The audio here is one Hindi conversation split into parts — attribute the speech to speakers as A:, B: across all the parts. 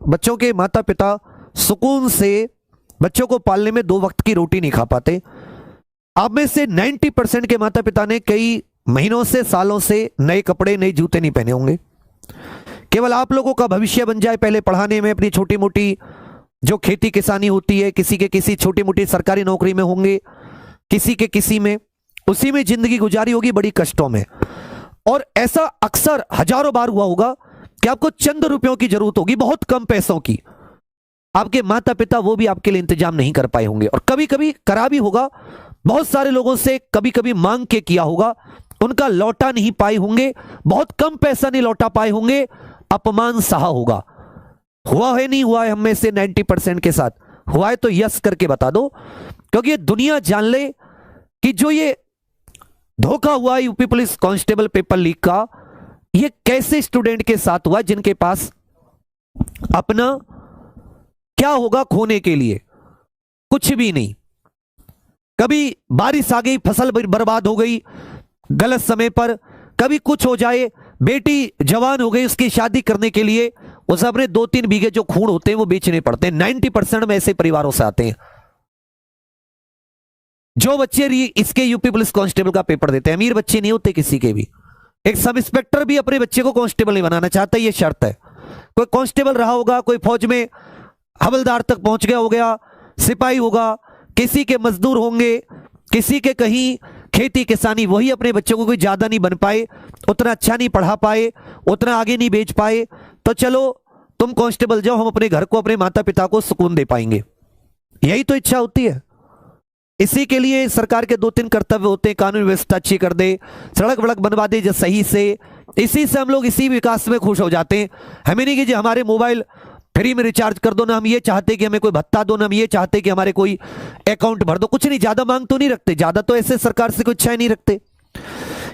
A: बच्चों के माता पिता सुकून से बच्चों को पालने में 2 वक्त की रोटी नहीं खा पाते। आप में से 90% के माता पिता ने कई महीनों से, सालों से नए कपड़े, नए जूते नहीं पहने होंगे। केवल आप लोगों का भविष्य बन जाए पहले पढ़ाने में, अपनी छोटी मोटी जो खेती किसानी होती है, किसी के किसी छोटी मोटी सरकारी नौकरी में होंगे, किसी के किसी में, उसी में जिंदगी गुजारी होगी बड़ी कष्टों में। और ऐसा अक्सर हजारों बार हुआ होगा कि आपको चंद रुपयों की जरूरत होगी, बहुत कम पैसों की, आपके माता पिता वो भी आपके लिए इंतजाम नहीं कर पाए होंगे। और कभी कभी करा भी होगा, बहुत सारे लोगों से कभी कभी मांग के किया होगा, उनका लौटा नहीं पाए होंगे, बहुत कम पैसा नहीं लौटा पाए होंगे, अपमान सहा होगा। हुआ है नहीं हुआ है हम में से 90% के साथ? हुआ है तो यस करके बता दो, क्योंकि ये दुनिया जान ले कि जो ये धोखा हुआ UP police constable paper leak का, ये कैसे स्टूडेंट के साथ हुआ जिनके पास अपना क्या होगा खोने के लिए? कुछ भी नहीं। कभी बारिश आ गई, फसल बर्बाद हो गई गलत समय पर, कभी कुछ हो जाए, बेटी जवान हो गई, उसकी शादी करने के लिए उसे अपने 2-3 बीघे जो खून होते हैं वो बेचने पड़ते हैं। 90% में ऐसे परिवारों से आते हैं। जो बच्चे इसके यूपी पुलिस कांस्टेबल का पेपर देते हैं, अमीर बच्चे नहीं होते किसी के भी। एक सब इंस्पेक्टर भी अपने बच्चे को कांस्टेबल नहीं बनाना चाहता, ये शर्त है। कोई कांस्टेबल रहा होगा, कोई फौज में हवलदार तक पहुंच गया हो गया, सिपाही होगा, किसी के मजदूर होंगे, किसी के कहीं खेती किसानी, वही अपने बच्चों को कोई ज्यादा नहीं बन पाए, उतना अच्छा नहीं पढ़ा पाए, उतना आगे नहीं बेच पाए, तो चलो तुम कांस्टेबल जाओ, हम अपने घर को, अपने माता पिता को सुकून दे पाएंगे। यही तो इच्छा होती है। इसी के लिए सरकार के 2-3 कर्तव्य होते हैं, कानून व्यवस्था अच्छी कर दे, सड़क वड़क बनवा दे जो सही से, इसी से हम लोग इसी विकास में खुश हो जाते हैं। हमें नहीं कि जी हमारे मोबाइल फ्री में रिचार्ज कर दो, ना हम ये चाहते कि हमें कोई भत्ता दो, ना हम ये चाहते कि हमारे कोई अकाउंट भर दो, कुछ नहीं। ज्यादा मांग तो नहीं रखते, ज्यादा तो ऐसे सरकार से कोई इच्छा नहीं रखते।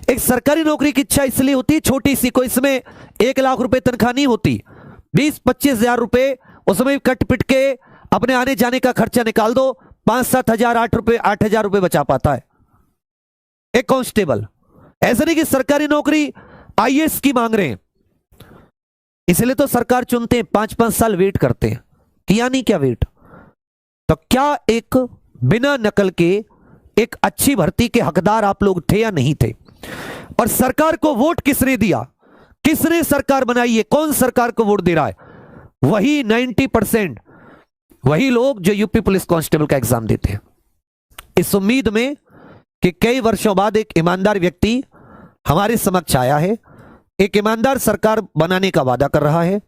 A: एक सरकारी नौकरी की इच्छा इसलिए होती है छोटी सी, कोई इसमें 1 लाख रुपए तनख्वाह नहीं होती, 20-25 हजार रुपए उसमें कट पिट के अपने आने जाने का खर्चा निकाल दो, 5-7 हजार, 8 हजार रुपए बचा पाता है एक कांस्टेबल। ऐसा नहीं कि सरकारी नौकरी आईएएस की मांग रहे हैं, इसलिए तो सरकार चुनते हैं, 5-5 साल वेट करते हैं। किया नहीं क्या वेट? तो क्या एक बिना नकल के एक अच्छी भर्ती के हकदार आप लोग थे या नहीं थे? और सरकार को वोट किसने दिया? किसने सरकार बनाई है? कौन सरकार को वोट दे रहा है? वही 90% वही लोग जो यूपी पुलिस कांस्टेबल का एग्जाम देते हैं, इस उम्मीद में कि कई वर्षों बाद एक ईमानदार व्यक्ति हमारे समक्ष आया है, एक ईमानदार सरकार बनाने का वादा कर रहा है।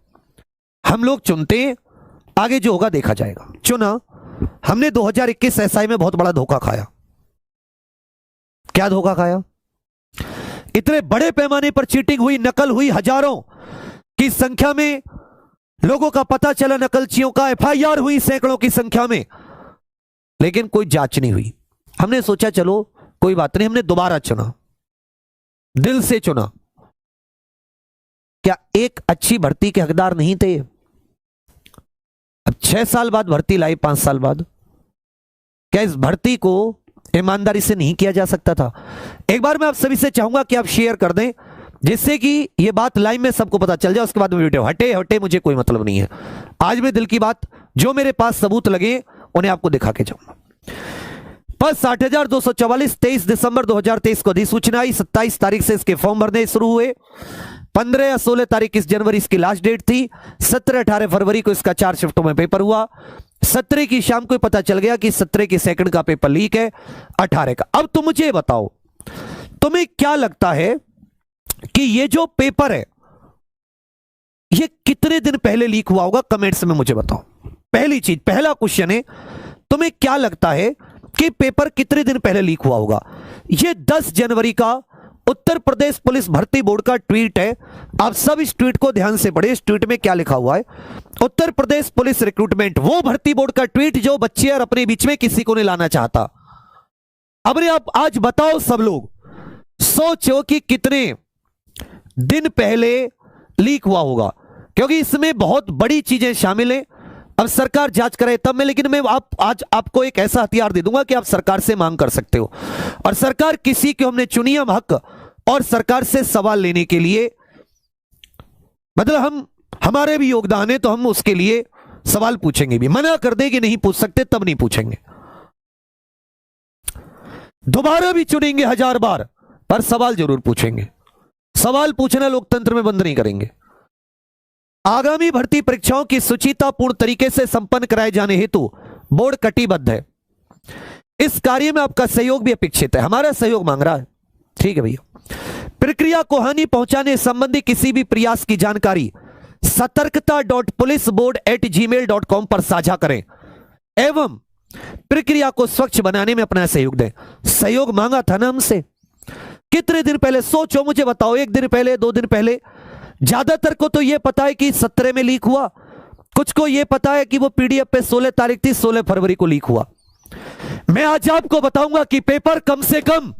A: हम लोग चुनते हैं, आगे जो होगा देखा जाएगा। चुना हमने 2021 एसआई में बहुत बड़ा धोखा खाया। क्या धोखा खाया? इतने बड़े पैमाने पर चीटिंग हुई, नकल हुई, हजारों की संख्या में लोगों का पता चला नकलचियों का, एफआईआर हुई सैकड़ों की संख्या में, लेकिन कोई जांच नहीं हुई। हमने सोचा चलो कोई बात नहीं, हमने दोबारा चुना, दिल से चुना। क्या एक अच्छी भर्ती के हकदार नहीं थे? अब 6 साल बाद भर्ती लाई, 5 साल बाद, क्या इस भर्ती को ईमानदारी से नहीं किया जा सकता था? एक बार मैं आप सभी से चाहूंगा कि आप शेयर कर दें, जिससे कि ये बात लाइव में सबको पता चल जाए। उसके बाद में वीडियो हटे मुझे कोई मतलब नहीं है। आज मैं दिल की बात, जो मेरे पास सबूत लगे उन्हें आपको दिखा के जाऊंगा। पद 60,244, 23 दिसंबर 2023 को अधिसूचना आई। 27 तारीख से इसके फॉर्म भरने शुरू हुए। 15 या 16 तारीख इस जनवरी इसकी लास्ट डेट थी। 17-18 फरवरी को इसका 4 शिफ्टों में पेपर हुआ। 17 की शाम को पता चल गया कि 17 की सेकंड का पेपर लीक है, 18 का। अब तुम मुझे बताओ, तुम्हें क्या लगता है कि ये जो पेपर है ये कितने दिन पहले लीक हुआ होगा? कमेंट्स में मुझे बताओ। पहली चीज, पहला क्वेश्चन है, तुम्हें क्या लगता है कि पेपर कितने दिन पहले लीक हुआ होगा? ये 10 जनवरी का उत्तर प्रदेश पुलिस भर्ती बोर्ड का ट्वीट है। आप सब इस ट्वीट को ध्यान से पढ़िए। इस ट्वीट में क्या लिखा हुआ है? उत्तर प्रदेश पुलिस रिक्रूटमेंट, वो भर्ती बोर्ड का ट्वीट जो बच्चे और अपने बीच में किसी को नहीं लाना चाहता। अब आप आज बताओ, सब लोग सोचो कि कितने दिन पहले लीक हुआ होगा, क्योंकि इसमें बहुत बड़ी चीजें शामिल हैं। अब सरकार जांच करे तब मैं, लेकिन मैं आज आपको एक ऐसा हथियार दे दूंगा कि आप सरकार से मांग कर सकते हो। और सरकार किसी को हमने चुनी हम हक और सरकार से सवाल लेने के लिए, मतलब हम हमारे भी योगदान है, तो हम उसके लिए सवाल पूछेंगे भी। मना कर दे कि नहीं पूछ सकते तब नहीं पूछेंगे, दोबारा भी चुनेंगे 1000 बार, पर सवाल जरूर पूछेंगे। सवाल पूछना लोकतंत्र में बंद नहीं करेंगे। आगामी भर्ती परीक्षाओं की सुचितापूर्ण तरीके से संपन्न कराए जाने हेतु बोर्ड कटिबद्ध है। इस कार्य में आपका सहयोग भी अपेक्षित है। हमारा सहयोग मांग रहा है, ठीक है भैया। प्रक्रिया को हानि पहुंचाने संबंधी किसी भी प्रयास की जानकारी satarkta.puliceboard@gmail.com पर साझा करें एवं प्रक्रिया को स्वच्छ बनाने में अपना सहयोग दें। सहयोग मांगा था ना हमसे, कितने दिन पहले? सोचो, मुझे बताओ, 1 दिन पहले, 2 दिन पहले? ज्यादातर को तो यह पता है कि 17 में लीक हुआ, कुछ को यह पता है कि वो पीडीएफ पे 16 तारीख थी, 16 फरवरी को लीक हुआ। मैं आज आपको बताऊंगा कि पेपर कम से कम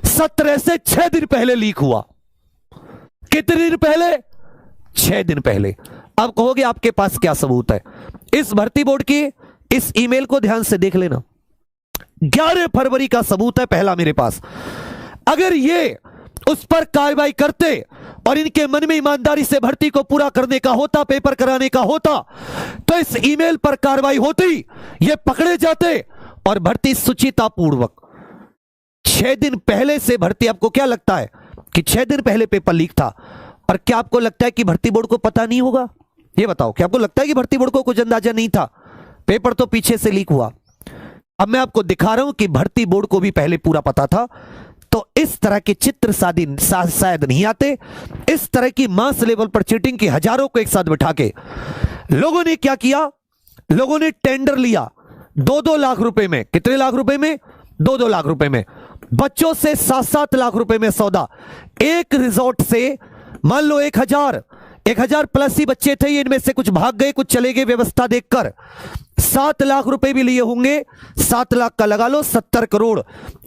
A: 17 से 6 दिन पहले लीक हुआ। कितने दिन पहले? 6 दिन पहले। अब कहोगे आपके पास क्या सबूत है? इस भर्ती बोर्ड की इस ईमेल को ध्यान से देख लेना। 11 फरवरी का सबूत है पहला मेरे पास। अगर ये उस पर कार्रवाई करते और इनके मन में ईमानदारी से भर्ती को पूरा करने का होता, पेपर कराने का होता, तो इस ईमेल पर कार्रवाई होती, ये पकड़े जाते और भर्ती सुचितापूर्वक 6 दिन पहले से भर्ती। आपको क्या लगता है कि 6 दिन पहले पेपर लीक था? और क्या आपको लगता है कि भर्ती बोर्ड को पता नहीं होगा? ये बताओ, क्या आपको लगता है कि भर्ती बोर्ड को कुछ अंदाजा नहीं था? पेपर तो पीछे से लीक हुआ। अब मैं आपको दिखा रहा हूं कि भर्ती बोर्ड को भी पहले पूरा पता था। तो इस तरह के चित्र शायद नहीं आते। इस तरह की मास लेवल पर चीटिंग की हजारों को एक साथ बिठा के लोगों ने क्या किया? लोगों ने टेंडर लिया 2-2 लाख रुपए में। कितने लाख रुपए में? 2-2 लाख रुपए में। बच्चों से 7-7 लाख रुपए में सौदा। एक रिजॉर्ट से मान लो 1000 प्लस ही बच्चे थे, इनमें से कुछ भाग गए, कुछ चले गए व्यवस्था देखकर। 7 लाख रुपए भी लिए होंगे। 7 लाख का लगा लो 70 करोड़।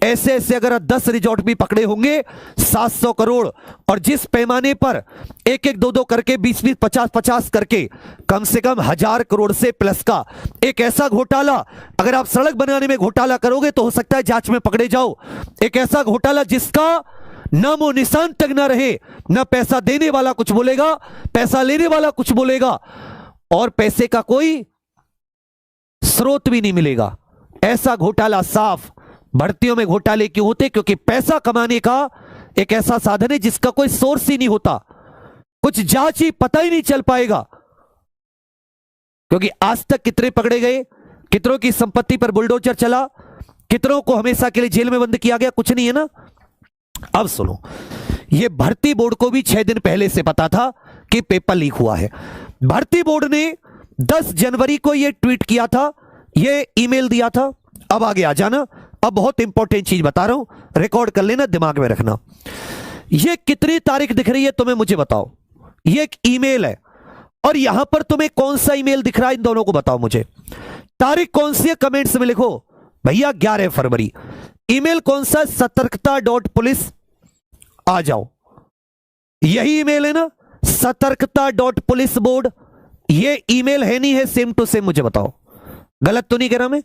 A: ऐसे ऐसे अगर 10 रिजॉर्ट भी पकड़े होंगे 700 करोड़। और जिस पैमाने पर 1-1, 2-2 करके 20-20, 50-50 करके कम से कम 1000 करोड़ से प्लस का एक ऐसा घोटाला, अगर आप सड़क बनाने में घोटाला करोगे तो हो सकता है जांच में पकड़े जाओ। एक ऐसा घोटाला जिसका नामो निशान तक ना रहे, ना पैसा देने वाला कुछ बोलेगा, पैसा लेने वाला कुछ बोलेगा, और पैसे का कोई स्रोत भी नहीं मिलेगा। ऐसा घोटाला साफ। भर्तियों में घोटाले क्यों होते? क्योंकि पैसा कमाने का एक ऐसा साधन है जिसका कोई सोर्स ही नहीं होता, कुछ जांच ही पता ही नहीं चल पाएगा। क्योंकि आज तक कितने पकड़े गए, कितनों की संपत्ति पर बुलडोजर चला, कितनों को हमेशा के लिए जेल में बंद किया गया, कुछ नहीं है ना। अब सुनो, यह भर्ती बोर्ड को भी 6 दिन पहले से पता था कि पेपर लीक हुआ है। भर्ती बोर्ड ने 10 जनवरी को यह ट्वीट किया था, यह ईमेल दिया था। अब आगे आ जाना, अब बहुत इंपॉर्टेंट चीज बता रहा हूं, रिकॉर्ड कर लेना, दिमाग में रखना। यह कितनी तारीख दिख रही है तुम्हें, मुझे बताओ। यह एक ईमेल है और यहां पर तुम्हें कौन सा ईमेल दिख रहा है, इन दोनों को बताओ मुझे। तारीख कौन सी है कमेंट्स में लिखो भैया। 11 फरवरी। ईमेल कौन सा? satarkta.pulice। आ जाओ, यही ईमेल है ना, satarkta.puliceboard। ये ईमेल है नहीं है? सेम टू सेम मुझे बताओ, गलत तो नहीं कह रहा मैं?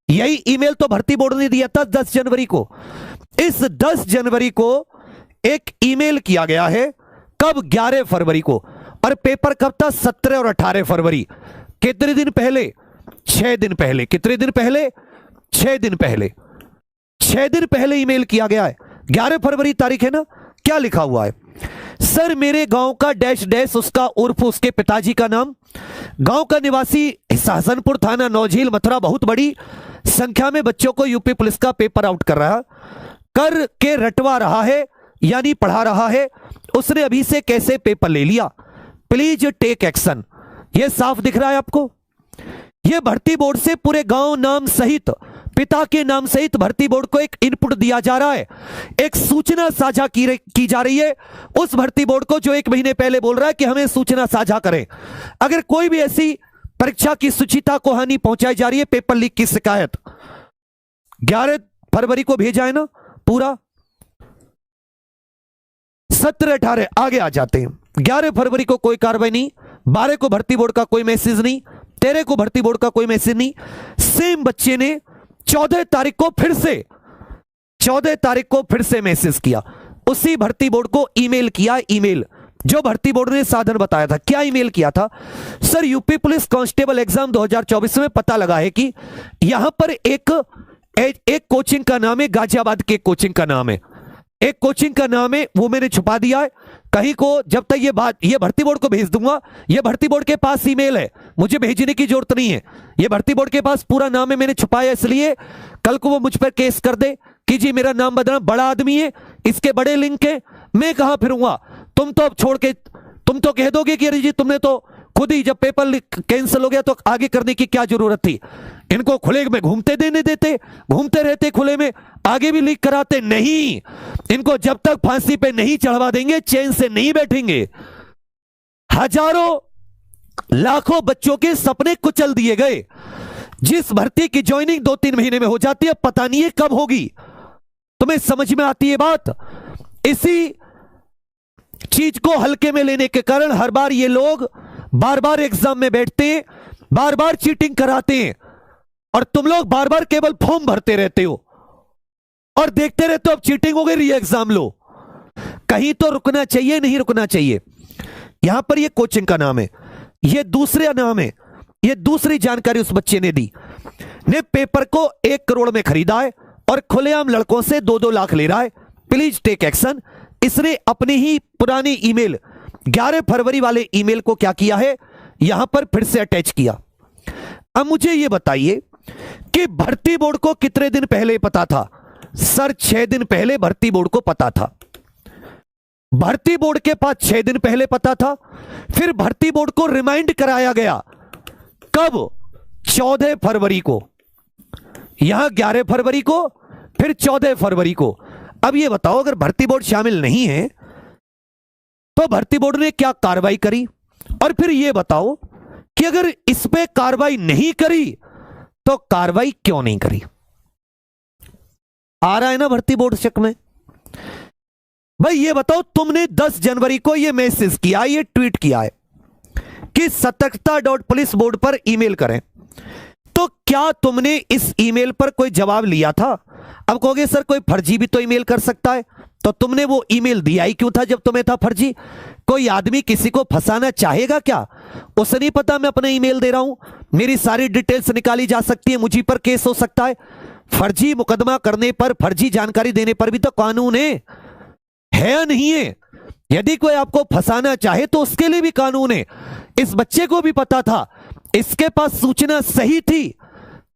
A: यही ईमेल तो भर्ती बोर्ड ने दिया था 10 जनवरी को। इस 10 जनवरी को एक ईमेल किया गया है। कब? 11 फरवरी को। और पेपर कब था? 17 और 18 फरवरी। कितने दिन पहले? 6 दिन पहले। कितने दिन पहले? 6 दिन पहले। 6 दिन पहले ईमेल किया गया है। 11 फरवरी तारीख है ना। क्या लिखा हुआ है? सर, मेरे गांव का डैश डैश, उसका उर्फ उसके पिताजी का नाम, गांव का निवासी, हसनपुर थाना, नौझील, मथुरा, बहुत बड़ी संख्या में बच्चों को यूपी पुलिस का पेपर आउट कर के रटवा रहा है, यानी पढ़ा रहा है। उसने अभी से कैसे पेपर ले लिया, प्लीज टेक एक्शन। यह साफ दिख रहा है आपको। यह भर्ती बोर्ड से पूरे गांव नाम सहित, पिता के नाम सहित भर्ती बोर्ड को एक इनपुट दिया जा रहा है, एक सूचना साझा की जा रही है उस भर्ती बोर्ड को जो 1 महीने पहले बोल रहा है कि हमें सूचना साझा करें। अगर कोई भी ऐसी परीक्षा की सुचिता को हानि पहुंचाई जा रही है, पेपर लीक की शिकायत 11 फरवरी को भेजा है ना पूरा। 17, 18 आगे आ जाते हैं। 11 फरवरी को कोई कार्रवाई नहीं, 12 को भर्ती बोर्ड का कोई मैसेज नहीं, 13 को भर्ती बोर्ड का कोई मैसेज नहीं। सेम बच्चे ने 14 तारीख को फिर से मैसेज किया, उसी भर्ती बोर्ड को ईमेल किया। ईमेल जो भर्ती बोर्ड ने साधन बताया था, क्या ईमेल किया था? Sir, UP police constable exam 2024 में पता लगा है कि यहां पर एक कोचिंग का नाम है, गाजियाबाद के कोचिंग का नाम है, एक कोचिंग का नाम है, वो मैंने छुपा दिया है कहीं को। जब तक ये भर्ती बोर्ड को भेज दूंगा, ये भर्ती बोर्ड के पास ईमेल है, मुझे भेजने की जरूरत नहीं है, ये भर्ती बोर्ड के पास पूरा नाम है, मैंने छुपाया इसलिए कल को वो मुझ पर केस कर दे कि जी मेरा नाम बदलना, बड़ा आदमी है, इसके बड़े लिंक है, मैं कहां फिरूंगा? तुम तो अब छोड़ के तुम तो कह दोगे कि अरे जी तुमने तो खुद ही, जब पेपर कैंसिल हो गया तो आगे करने की क्या जरूरत थी? इनको खुले में घूमते रहते खुले में, आगे भी लीक कराते नहीं। इनको जब तक फांसी पे नहीं चढ़वा देंगे चैन से नहीं बैठेंगे। हजारों लाखों बच्चों के सपने कुचल दिए गए। जिस भर्ती की ज्वाइनिंग 2-3 महीने में हो जाती है, पता नहीं है कब होगी। तुम्हें समझ में आती है बात? इसी चीज को हल्के में लेने के कारण हर बार ये लोग बार बार एग्जाम में बैठते हैं, बार बार चीटिंग कराते हैं, और तुम लोग बार बार केवल फॉर्म भरते रहते हो और देखते रहते हो अब चीटिंग हो गई, री एग्जाम लो। कहीं तो रुकना चाहिए, नहीं रुकना चाहिए। यहां पर ये कोचिंग का नाम है, ये दूसरा नाम है, ये दूसरी जानकारी उस बच्चे ने दी, ने पेपर को 1 करोड़ में खरीदा है और खुलेआम लड़कों से 2-2 लाख ले रहा है। Please take action. इसने अपनी ही पुरानी ईमेल 11 फरवरी वाले ईमेल को क्या किया है, यहां पर फिर से अटैच किया। अब मुझे यह बताइए कि भर्ती बोर्ड को कितने दिन पहले पता था? सर, 6 दिन पहले भर्ती बोर्ड को पता था। भर्ती बोर्ड के पास 6 दिन पहले पता था। फिर भर्ती बोर्ड को रिमाइंड कराया गया, कब? 14 फरवरी को। यहां 11 फरवरी को, फिर 14 फरवरी को। अब यह बताओ, अगर भर्ती बोर्ड शामिल नहीं है तो भर्ती बोर्ड ने क्या कार्रवाई करी? और फिर यह बताओ कि अगर इस पे कार्रवाई नहीं करी तो कार्रवाई क्यों नहीं करी? आ रहा है ना भर्ती बोर्ड शक में? भाई ये बताओ, तुमने 10 जनवरी को ये मैसेज किया, ये ट्वीट किया है कि सतर्कता.पुलिस बोर्ड पर ईमेल करें, तो क्या तुमने इस ईमेल पर कोई जवाब लिया था? अब कहोगे सर कोई फर्जी भी तो ईमेल कर सकता है, तो तुमने वो ईमेल दिया ही क्यों था जब तुम्हें था फर्जी? कोई आदमी किसी को फंसाना चाहेगा क्या? उसे नहीं पता मैं अपना ईमेल दे रहा हूं, मेरी सारी डिटेल्स निकाली जा सकती है, मुझी पर केस हो सकता है। फर्जी मुकदमा करने पर, फर्जी जानकारी देने पर भी तो कानून है या नहीं है? यदि कोई आपको फंसाना चाहे तो उसके लिए भी कानून है। इस बच्चे को भी पता था, इसके पास सूचना सही थी,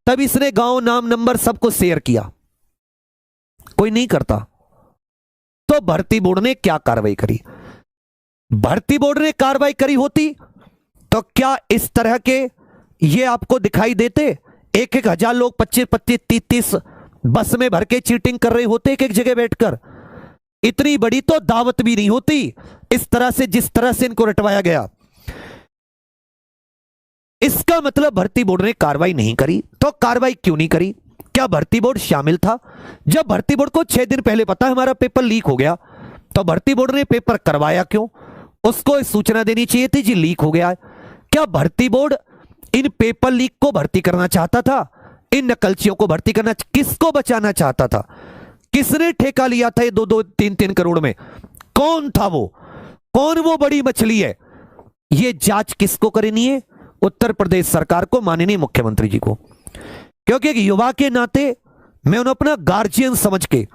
A: तब इसने गांव, नाम, नंबर सबको शेयर किया। कोई नहीं करता। तो भर्ती बोर्ड ने क्या कार्रवाई करी? भर्ती बोर्ड ने कार्रवाई करी होती तो क्या इस तरह के ये आपको दिखाई देते? 1-1 हजार लोग 25-25, 30-30 बस में भर के चीटिंग कर रहे होते एक जगह बैठकर। इतनी बड़ी तो दावत भी नहीं होती इस तरह से, जिस तरह से इनको रटवाया गया। इसका मतलब भर्ती बोर्ड ने कार्रवाई नहीं करी। तो कार्रवाई क्यों नहीं करी? क्या भर्ती बोर्ड शामिल था? जब भर्ती बोर्ड को 6 दिन पहले पता है हमारा पेपर लीक हो गया, तो भर्ती बोर्ड ने पेपर करवाया क्यों? उसको सूचना देनी चाहिए थी जी लीक हो गया है। क्या भर्ती बोर्ड इन पेपर लीक को भर्ती करना चाहता था? इन नकलचियों को भर्ती करना, किसको बचाना चाहता था? किसने ठेका लिया था ये 2-2, 3-3 करोड़ में? कौन था वो? कौन वो बड़ी मछली है? ये जांच किसको करनी है? उत्तर प्रदेश सरकार को, माननीय मुख्यमंत्री जी को। क्योंकि एक युवा के नाते मैं उन्हें अपना गार्जियन समझ के,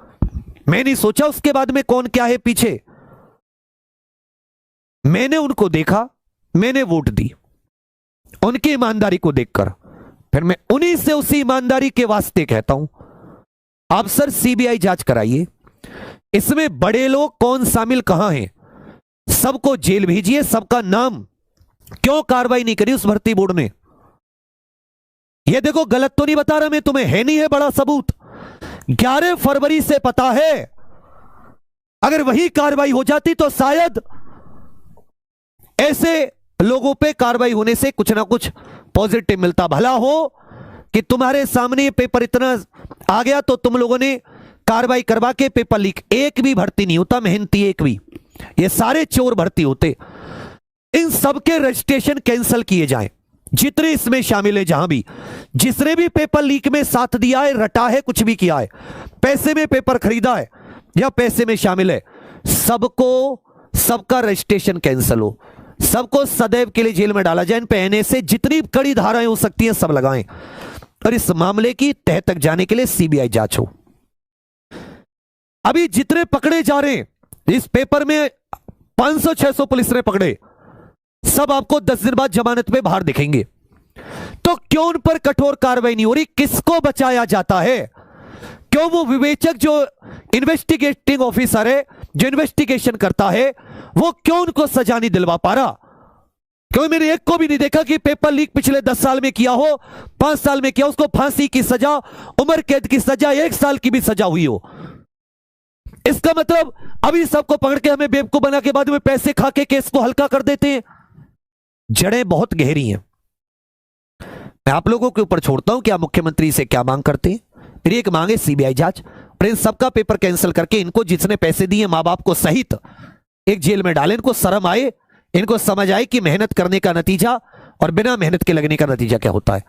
A: मैं नहीं सोचा उसके बाद में कौन क्या है पीछे। मैंने उनको देखा, मैंने वोट दी उनकी ईमानदारी को देखकर, फिर मैं उन्हीं से उसी ईमानदारी के वास्ते कहता हूं, आप सर सीबीआई जांच कराइए, इसमें बड़े लोग कौन शामिल कहां हैं, सबको जेल भेजिए, सबका नाम। क्यों कार्रवाई नहीं करी उस भर्ती बोर्ड ने? ये देखो, गलत तो नहीं बता रहा मैं तुम्हें, है नहीं है बड़ा सबूत। 11 फरवरी से पता है, अगर वही कार्रवाई हो जाती तो शायद ऐसे लोगों पे कार्रवाई होने से कुछ ना कुछ पॉजिटिव मिलता। भला हो कि तुम्हारे सामने पेपर इतना आ गया तो तुम लोगों ने कार्रवाई करवा के पेपर लीक। एक भी भर्ती नहीं होता मेहनती, एक भी, ये सारे चोर भर्ती होते। इन सबके रजिस्ट्रेशन कैंसिल किए जाएं, जितने इसमें शामिल है, जहां भी जिसने भी पेपर लीक में साथ दिया है, रटा है, कुछ भी किया है, पैसे में पेपर खरीदा है या पैसे में शामिल है, सबको सबका रजिस्ट्रेशन कैंसिल हो, सबको सदैव के लिए जेल में डाला जाए। इन पे एनए से जितनी कड़ी धाराएं हो सकती हैं सब लगाएं और इस मामले की तह तक जाने के लिए सीबीआई जांच हो। अभी जितने पकड़े जा रहे हैं इस पेपर में 500-600 पुलिस ने पकड़े, सब आपको 10 दिन बाद जमानत पे बाहर दिखेंगे। तो क्यों उन पर कठोर कार्रवाई नहीं हो रही? किसको बचाया जाता है? क्यों वो विवेचक जो इन्वेस्टिगेटिंग ऑफिसर है, जो इन्वेस्टिगेशन करता है, वो क्यों उनको सजा नहीं दिलवा पा रहा? क्यों मैंने एक को भी नहीं देखा कि पेपर लीक पिछले 10 साल में किया हो, 5 साल में किया, उसको फांसी की सजा, उम्र कैद की सजा, 1 साल की भी सजा हुई हो। इसका मतलब अभी सबको पकड़ के हमें बेवकूफ बना के बाद में पैसे खा के केस को हल्का कर देते हैं। जड़ें बहुत गहरी हैं। मैं आप लोगों के ऊपर छोड़ता हूं कि आप मुख्यमंत्री से क्या मांग करते हैं। मेरी एक मांग है सीबीआई जांच और इन सबका पेपर कैंसिल करके इनको जिसने पैसे दिए मां बाप को सहित एक जेल में डालें। इनको शर्म आए, इनको समझ आए कि मेहनत करने का नतीजा और बिना मेहनत के लगने का नतीजा क्या होता है।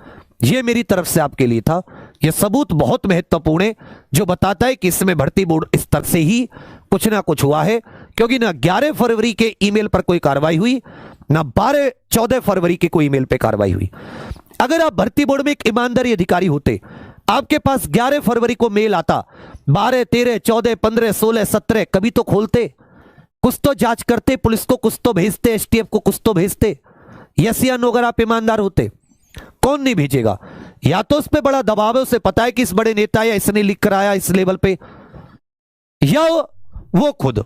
A: यह मेरी तरफ से आपके लिए था। यह सबूत बहुत महत्वपूर्ण है जो बताता है कि इसमें भर्ती बोर्ड स्तर से ही कुछ ना कुछ हुआ है, क्योंकि ना 11 फरवरी के ईमेल पर कोई कार्रवाई हुई, ना 14 फरवरी के कोई ईमेल पर कार्रवाई हुई। अगर आप भर्ती बोर्ड में एक ईमानदारी अधिकारी होते, आपके पास 11 फरवरी को मेल आता, 12, 13, 14, 15, 16, 17 कभी तो खोलते, कुछ तो जांच करते, पुलिस को कुछ तो भेजते, एसटीएफ को कुछ तो भेजते। यस या नो? अगर आप ईमानदार होते, कौन नहीं भेजेगा? या तो उस पर बड़ा दबाव है, उसे पता है कि इस बड़े नेता या इसने लिख कर आया इस लेवल पे, या वो खुद